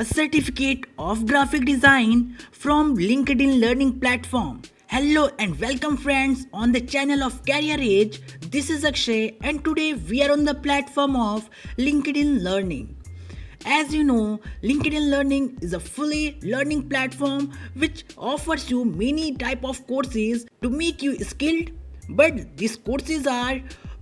a certificate of graphic design from LinkedIn Learning Platform. Hello and welcome friends on the channel of Career Age. This is Akshay and today we are on the platform of LinkedIn Learning. As you know, LinkedIn Learning is a fully learning platform which offers you many type of courses to make you skilled, but these courses are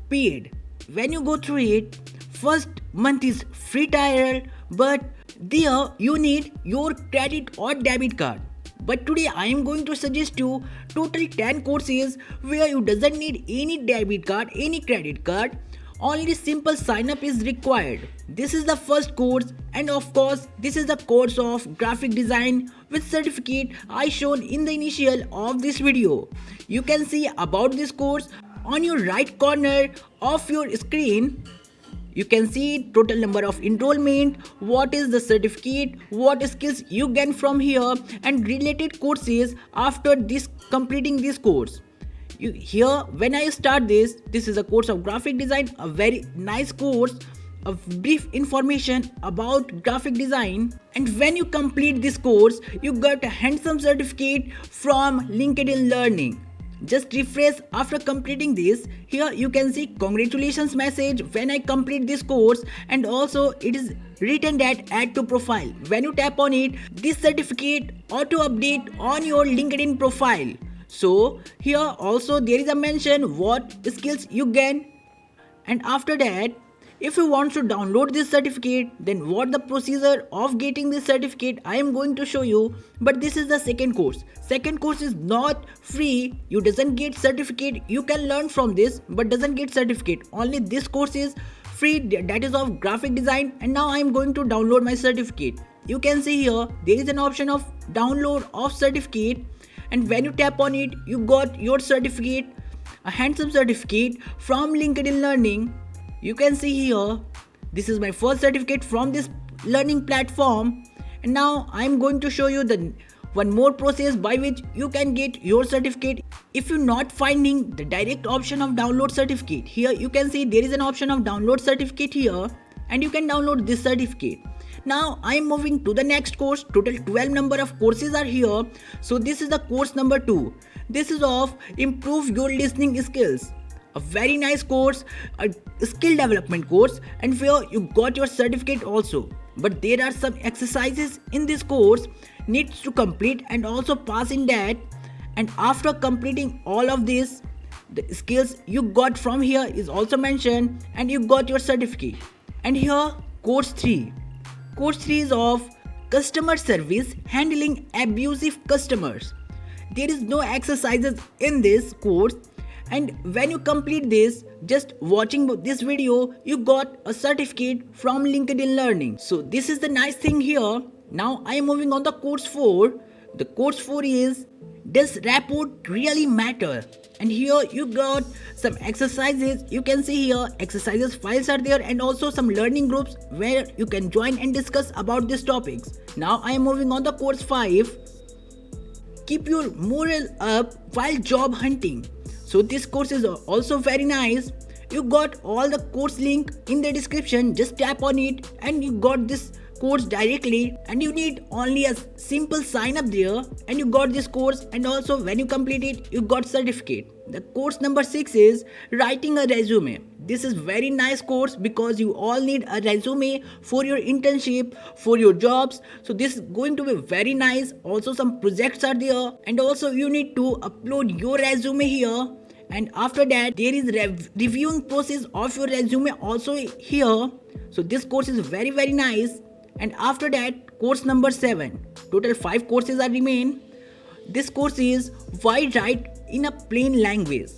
paid. When you go through it, first month is free trial, but there you need your credit or debit card. But today I am going to suggest you total 10 courses where you doesn't need any debit card, any credit card. Only simple sign up is required. This is the first course, and of course this is the course of graphic design with certificate I shown in the initial of this video. You can see about this course on your right corner of your screen. You can see total number of enrollment, what is the certificate, what skills you gain from here, and related courses after this completing this course. Here when I start this is a course of graphic design, a very nice course of brief information about graphic design, and when you complete this course you got a handsome certificate from LinkedIn Learning. Just refresh after completing this. Here you can see congratulations message when I complete this course, and also it is written that add to profile. When you tap on it, this certificate auto update on your LinkedIn profile. So here also there is a mention what skills you gain, and after that if you want to download this certificate, then what the procedure of getting this certificate I am going to show you. But this is the second course. Second course is not free. You doesn't get certificate. You can learn from this but doesn't get certificate. Only this course is free, that is of graphic design, and now I am going to download my certificate. You can see here there is an option of download of certificate, and when you tap on it you got your certificate, a handsome certificate from LinkedIn Learning. You can see here this is my first certificate from this learning platform, and now I am going to show you the one more process by which you can get your certificate. If you're not finding the direct option of download certificate, here you can see there is an option of download certificate here, and you can download this certificate. Now I am moving to the next course. Total 12 number of courses are here. So this is the course number 2. This is of improve your listening skills. A very nice course, a skill development course, and where you got your certificate also. But there are some exercises in this course needs to complete and also pass in that, and after completing all of this, the skills you got from here is also mentioned and you got your certificate. And here course 3. Course 3 is of customer service, handling abusive customers. There is no exercises in this course, and when you complete this, just watching this video, you got a certificate from LinkedIn Learning. So this is the nice thing here. Now I am moving on the course 4. The course 4 is does rapport really matter? And here you got some exercises. You can see here exercises files are there, and also some learning groups where you can join and discuss about these topics. Now I am moving on the course 5. Keep your morale up while job hunting. So this course is also very nice. You got all the course link in the description. Just tap on it and you got this course directly, and you need only a simple sign up there and you got this course, and also when you complete it you got certificate. The course number 6 is writing a resume. This is very nice course because you all need a resume for your internship, for your jobs. So this is going to be very nice. Also some projects are there, and also you need to upload your resume here, and after that there is reviewing process of your resume also here. So this course is very nice. And after that course number 7. Total 5 courses are remain. This course is why write in a plain language.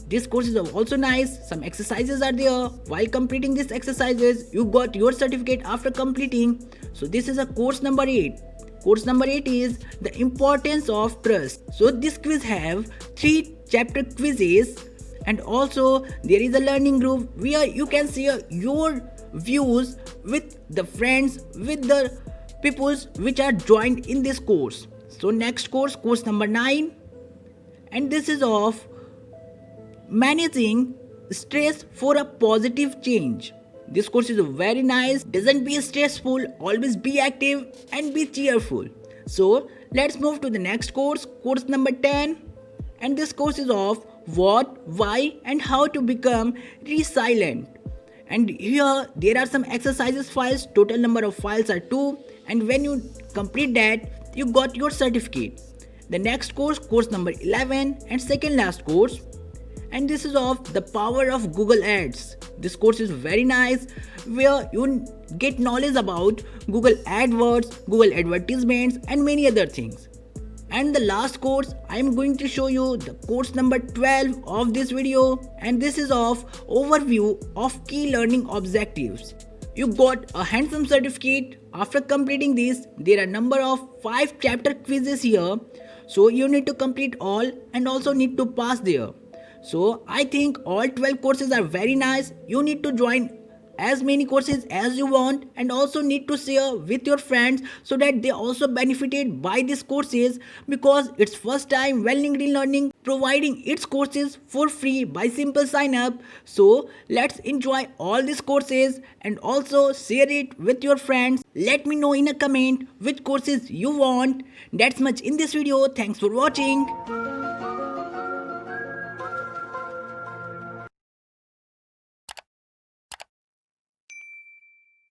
This course is also nice. Some exercises are there. While completing these exercises you got your certificate after completing. So this is a course number 8. Course number 8 is the importance of trust. So this quiz have 3 chapter quizzes, and also there is a learning group where you can share your views with the friends, with the peoples which are joined in this course. So next course, course number 9, and this is of managing stress for a positive change. This course is very nice, doesn't be stressful, always be active and be cheerful. So let's move to the next course, course number 10. And this course is of what, why and how to become resilient. And here there are some exercises files, total number of files are 2, and when you complete that you got your certificate. The next course, course number 11 and second last course, and this is of the power of Google Ads. This course is very nice where you get knowledge about Google AdWords, Google advertisements and many other things. And the last course, I am going to show you the course number 12 of this video, and this is of overview of key learning objectives. You got a handsome certificate. After completing this, there are number of 5 chapter quizzes here, so you need to complete all and also need to pass there. So I think all 12 courses are very nice. You need to join as many courses as you want and also need to share with your friends so that they also benefited by these courses, because it's first time when LinkedIn Learning providing its courses for free by simple sign up. So let's enjoy all these courses and also share it with your friends. Let me know in a comment which courses you want. That's much in this video. Thanks for watching.